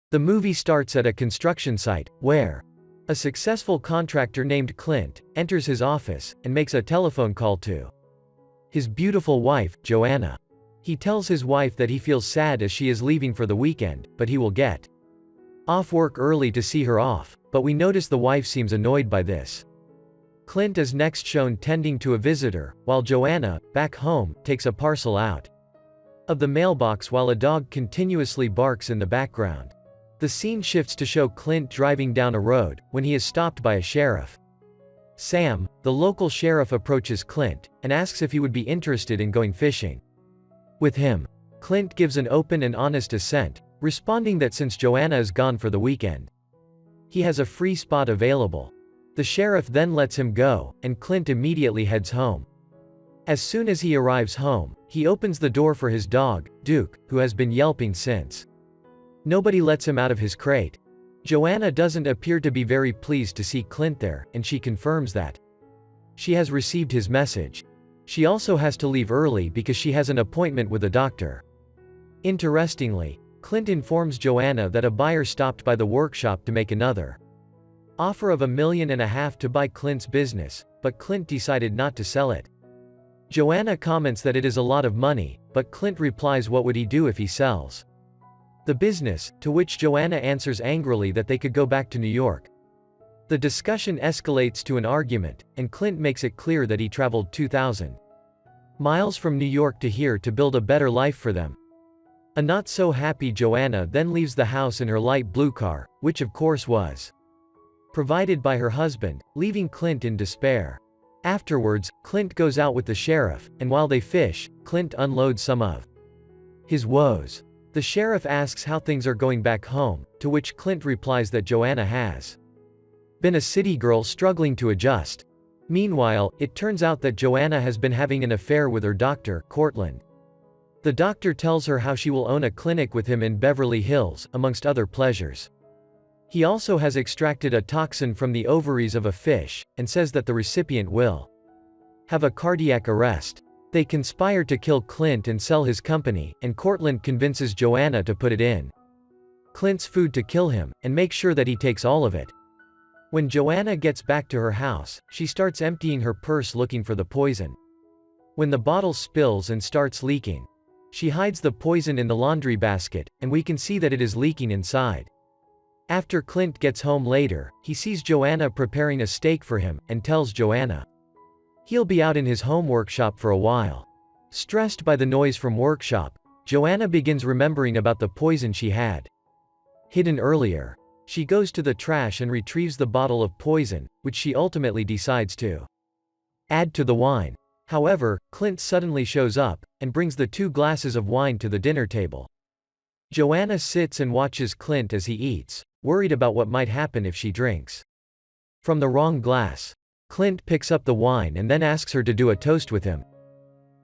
The movie starts at a construction site, where a successful contractor named Clint enters his office and makes a telephone call to his beautiful wife, Joanna. He tells his wife that he feels sad as she is leaving for the weekend, but he will get off work early to see her off, but we notice the wife seems annoyed by this. Clint is next shown tending to a visitor, while Joanna, back home, takes a parcel out of the mailbox while a dog continuously barks in the background. The scene shifts to show Clint driving down a road, when he is stopped by a sheriff. Sam, the local sheriff, approaches Clint, and asks if he would be interested in going fishing with him. Clint gives an open and honest assent, responding that since Joanna is gone for the weekend, he has a free spot available. The sheriff then lets him go, and Clint immediately heads home. As soon as he arrives home, he opens the door for his dog, Duke, who has been yelping since nobody lets him out of his crate. Joanna doesn't appear to be very pleased to see Clint there, and she confirms that she has received his message. She also has to leave early because she has an appointment with a doctor. Interestingly, Clint informs Joanna that a buyer stopped by the workshop to make another offer of $1.5 million to buy Clint's business, but Clint decided not to sell it. Joanna comments that it is a lot of money, but Clint replies what would he do if he sells the business, to which Joanna answers angrily that they could go back to New York. The discussion escalates to an argument, and Clint makes it clear that he traveled 2,000 miles from New York to here to build a better life for them. A not-so-happy Joanna then leaves the house in her light blue car, which of course was provided by her husband, leaving Clint in despair. Afterwards, Clint goes out with the sheriff, and while they fish, Clint unloads some of his woes. The sheriff asks how things are going back home, to which Clint replies that Joanna has been a city girl struggling to adjust. Meanwhile, it turns out that Joanna has been having an affair with her doctor, Cortland. The doctor tells her how she will own a clinic with him in Beverly Hills, amongst other pleasures. He also has extracted a toxin from the ovaries of a fish, and says that the recipient will have a cardiac arrest. They conspire to kill Clint and sell his company, and Cortland convinces Joanna to put it in Clint's food to kill him, and make sure that he takes all of it. When Joanna gets back to her house, she starts emptying her purse looking for the poison. When the bottle spills and starts leaking, she hides the poison in the laundry basket, and we can see that it is leaking inside. After Clint gets home later, he sees Joanna preparing a steak for him, and tells Joanna he'll be out in his home workshop for a while. Stressed by the noise from workshop, Joanna begins remembering about the poison she had hidden earlier. She goes to the trash and retrieves the bottle of poison, which she ultimately decides to add to the wine. However, Clint suddenly shows up, and brings the 2 glasses of wine to the dinner table. Joanna sits and watches Clint as he eats, worried about what might happen if she drinks from the wrong glass. Clint picks up the wine and then asks her to do a toast with him.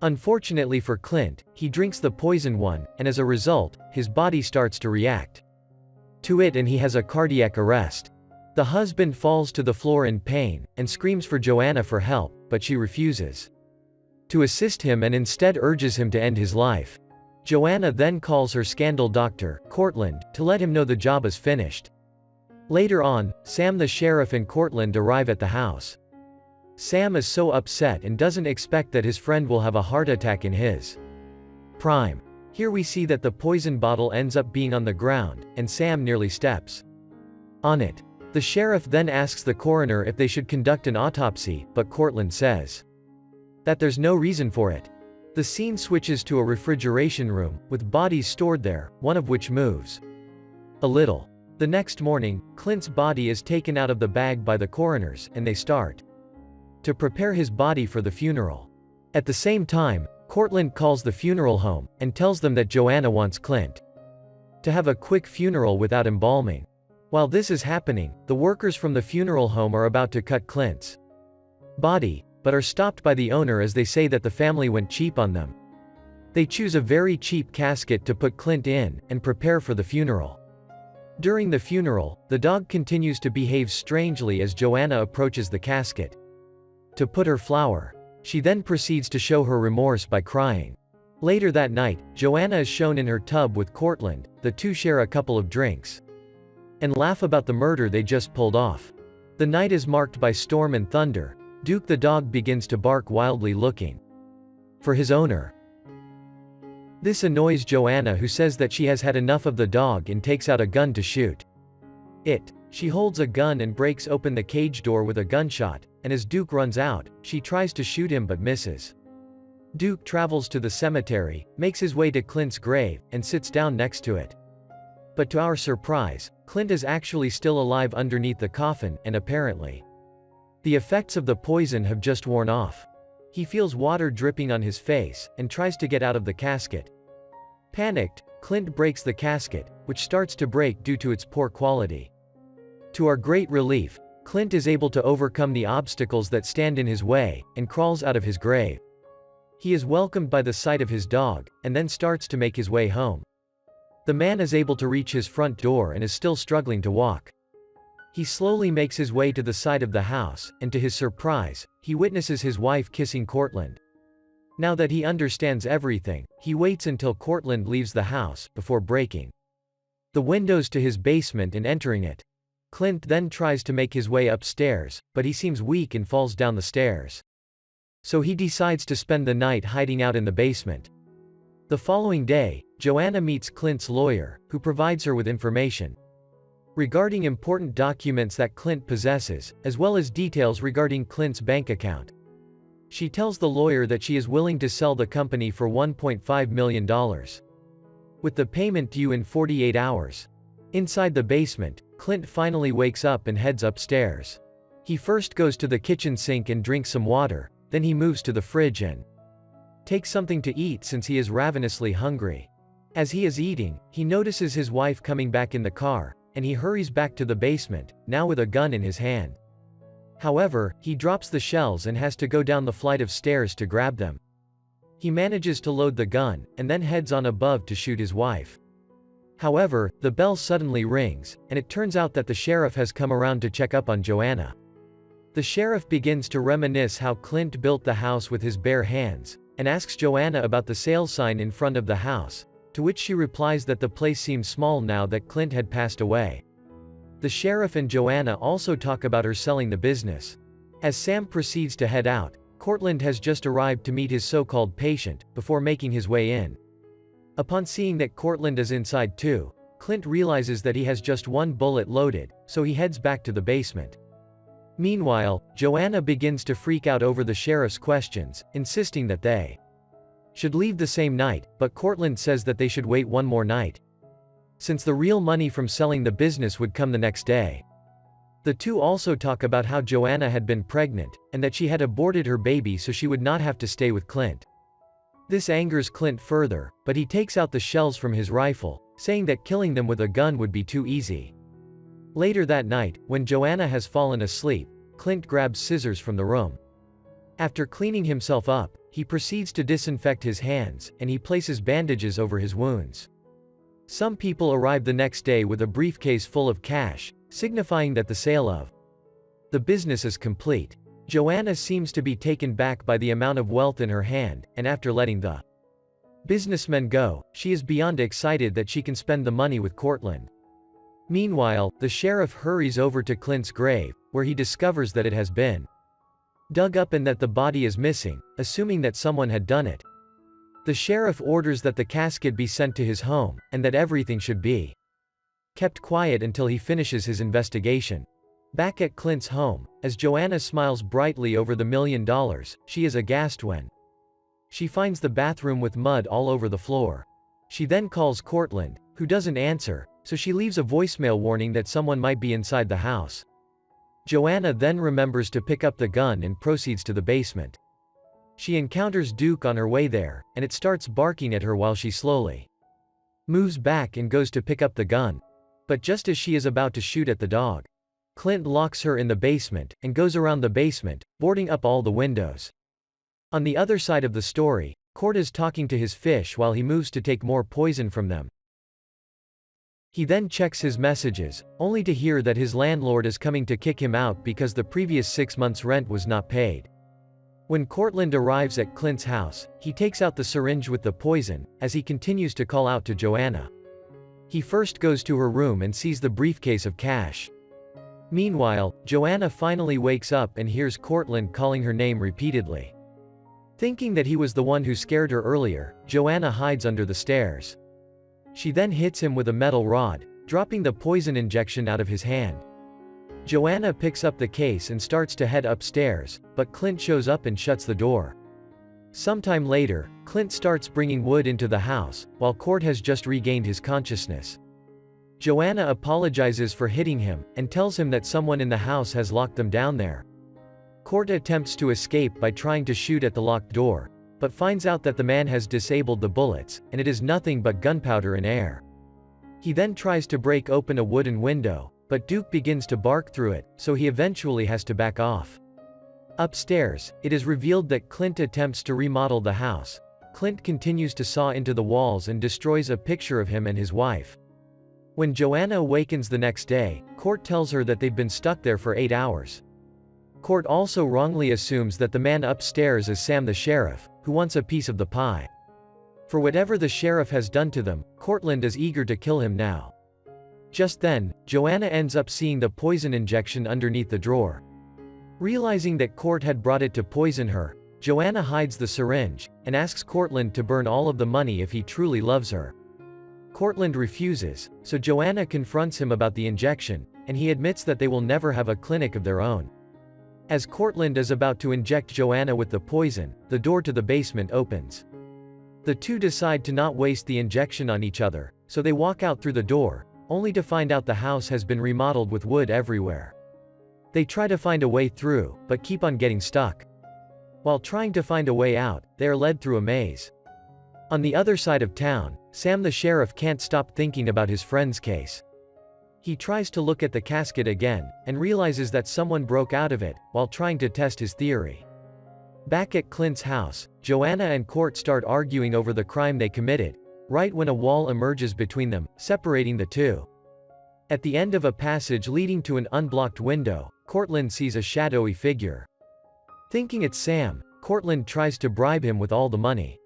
Unfortunately for Clint, he drinks the poison one, and as a result, his body starts to react to it and he has a cardiac arrest. The husband falls to the floor in pain, and screams for Joanna for help, but she refuses to assist him and instead urges him to end his life. Joanna then calls her scandal doctor, Cortland, to let him know the job is finished. Later on, Sam the sheriff and Cortland arrive at the house. Sam is so upset and doesn't expect that his friend will have a heart attack in his prime. Here we see that the poison bottle ends up being on the ground, and Sam nearly steps on it. The sheriff then asks the coroner if they should conduct an autopsy, but Cortland says that there's no reason for it. The scene switches to a refrigeration room, with bodies stored there, one of which moves a little. The next morning, Clint's body is taken out of the bag by the coroners, and they start to prepare his body for the funeral. At the same time, Cortland calls the funeral home, and tells them that Joanna wants Clint to have a quick funeral without embalming. While this is happening, the workers from the funeral home are about to cut Clint's body, but are stopped by the owner as they say that the family went cheap on them. They choose a very cheap casket to put Clint in, and prepare for the funeral. During the funeral, the dog continues to behave strangely as Joanna approaches the casket to put her flower. She then proceeds to show her remorse by crying. Later that night, Joanna is shown in her tub with Cortland. The two share a couple of drinks. and laugh about the murder they just pulled off. The night is marked by storm and thunder. Duke the dog begins to bark wildly, looking for his owner. This annoys Joanna, who says that she has had enough of the dog and takes out a gun to shoot it. She holds a gun and breaks open the cage door with a gunshot, and as Duke runs out, she tries to shoot him but misses. Duke travels to the cemetery, makes his way to Clint's grave, and sits down next to it. But to our surprise, Clint is actually still alive underneath the coffin, and apparently the effects of the poison have just worn off. He feels water dripping on his face, and tries to get out of the casket. Panicked, Clint breaks the casket, which starts to break due to its poor quality. To our great relief, Clint is able to overcome the obstacles that stand in his way, and crawls out of his grave. He is welcomed by the sight of his dog, and then starts to make his way home. The man is able to reach his front door and is still struggling to walk. He slowly makes his way to the side of the house, and to his surprise, he witnesses his wife kissing Cortland. Now that he understands everything, he waits until Cortland leaves the house, before breaking the windows to his basement and entering it. Clint then tries to make his way upstairs, but he seems weak and falls down the stairs. So he decides to spend the night hiding out in the basement. The following day, Joanna meets Clint's lawyer, who provides her with information regarding important documents that Clint possesses, as well as details regarding Clint's bank account. She tells the lawyer that she is willing to sell the company for $1.5 million, with the payment due in 48 hours. Inside the basement, Clint finally wakes up and heads upstairs. He first goes to the kitchen sink and drinks some water, then he moves to the fridge and takes something to eat since he is ravenously hungry. As he is eating, he notices his wife coming back in the car, and he hurries back to the basement, now with a gun in his hand. However, he drops the shells and has to go down the flight of stairs to grab them. He manages to load the gun, and then heads on above to shoot his wife. However, the bell suddenly rings, and it turns out that the sheriff has come around to check up on Joanna. The sheriff begins to reminisce how Clint built the house with his bare hands, and asks Joanna about the sale sign in front of the house, to which she replies that the place seems small now that Clint had passed away. The sheriff and Joanna also talk about her selling the business. As Sam proceeds to head out, Cortland has just arrived to meet his so-called patient, before making his way in. Upon seeing that Cortland is inside too, Clint realizes that he has just one bullet loaded, so he heads back to the basement. Meanwhile, Joanna begins to freak out over the sheriff's questions, insisting that they should leave the same night, but Cortland says that they should wait one more night, since the real money from selling the business would come the next day. The two also talk about how Joanna had been pregnant, and that she had aborted her baby so she would not have to stay with Clint. This angers Clint further, but he takes out the shells from his rifle, saying that killing them with a gun would be too easy. Later that night, when Joanna has fallen asleep, Clint grabs scissors from the room. After cleaning himself up, he proceeds to disinfect his hands, and he places bandages over his wounds. Some people arrive the next day with a briefcase full of cash, signifying that the sale of the business is complete. Joanna seems to be taken back by the amount of wealth in her hand, and after letting the businessmen go, she is beyond excited that she can spend the money with Cortland. Meanwhile, the sheriff hurries over to Clint's grave, where he discovers that it has been dug up and that the body is missing, assuming that someone had done it. The sheriff orders that the casket be sent to his home, and that everything should be kept quiet until he finishes his investigation. Back at Clint's home, as Joanna smiles brightly over the $1 million, she is aghast when she finds the bathroom with mud all over the floor. She then calls Cortland, who doesn't answer, so she leaves a voicemail warning that someone might be inside the house. Joanna then remembers to pick up the gun and proceeds to the basement. She encounters Duke on her way there, and it starts barking at her while she slowly moves back and goes to pick up the gun. But just as she is about to shoot at the dog, Clint locks her in the basement, and goes around the basement, boarding up all the windows. On the other side of the story, Cort is talking to his fish while he moves to take more poison from them. He then checks his messages, only to hear that his landlord is coming to kick him out because the previous 6 months' rent was not paid. When Cortland arrives at Clint's house, he takes out the syringe with the poison, as he continues to call out to Joanna. He first goes to her room and sees the briefcase of cash. Meanwhile, Joanna finally wakes up and hears Cortland calling her name repeatedly. Thinking that he was the one who scared her earlier, Joanna hides under the stairs. She then hits him with a metal rod, dropping the poison injection out of his hand. Joanna picks up the case and starts to head upstairs, but Clint shows up and shuts the door. Sometime later, Clint starts bringing wood into the house, while Court has just regained his consciousness. Joanna apologizes for hitting him, and tells him that someone in the house has locked them down there. Court attempts to escape by trying to shoot at the locked door, but finds out that the man has disabled the bullets, and it is nothing but gunpowder and air. He then tries to break open a wooden window, but Duke begins to bark through it, so he eventually has to back off. Upstairs, it is revealed that Clint attempts to remodel the house. Clint continues to saw into the walls and destroys a picture of him and his wife. When Joanna awakens the next day, Court tells her that they've been stuck there for 8 hours. Court also wrongly assumes that the man upstairs is Sam the sheriff, who wants a piece of the pie. For whatever the sheriff has done to them, Cortland is eager to kill him now. Just then, Joanna ends up seeing the poison injection underneath the drawer. Realizing that Court had brought it to poison her, Joanna hides the syringe, and asks Cortland to burn all of the money if he truly loves her. Cortland refuses, so Joanna confronts him about the injection, and he admits that they will never have a clinic of their own. As Cortland is about to inject Joanna with the poison, the door to the basement opens. The two decide to not waste the injection on each other, so they walk out through the door, only to find out the house has been remodeled with wood everywhere. They try to find a way through, but keep on getting stuck. While trying to find a way out, they are led through a maze. On the other side of town, Sam the sheriff can't stop thinking about his friend's case. He tries to look at the casket again, and realizes that someone broke out of it, while trying to test his theory. Back at Clint's house, Joanna and Court start arguing over the crime they committed, right when a wall emerges between them, separating the two. At the end of a passage leading to an unblocked window, Cortland sees a shadowy figure. Thinking it's Sam, Cortland tries to bribe him with all the money.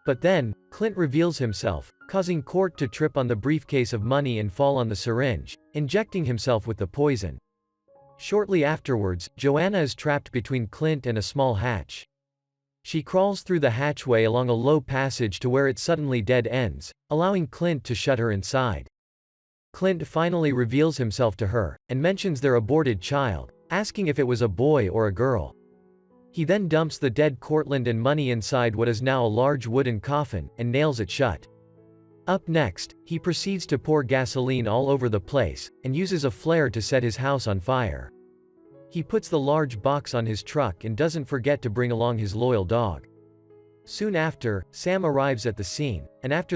But then, Clint reveals himself, causing Court to trip on the briefcase of money and fall on the syringe, injecting himself with the poison. Shortly afterwards, Joanna is trapped between Clint and a small hatch. She crawls through the hatchway along a low passage to where it suddenly dead ends, allowing Clint to shut her inside. Clint finally reveals himself to her, and mentions their aborted child, asking if it was a boy or a girl. He then dumps the dead Cortland and money inside what is now a large wooden coffin, and nails it shut. Up next, he proceeds to pour gasoline all over the place, and uses a flare to set his house on fire. He puts the large box on his truck and doesn't forget to bring along his loyal dog. Soon after, Sam arrives at the scene, and after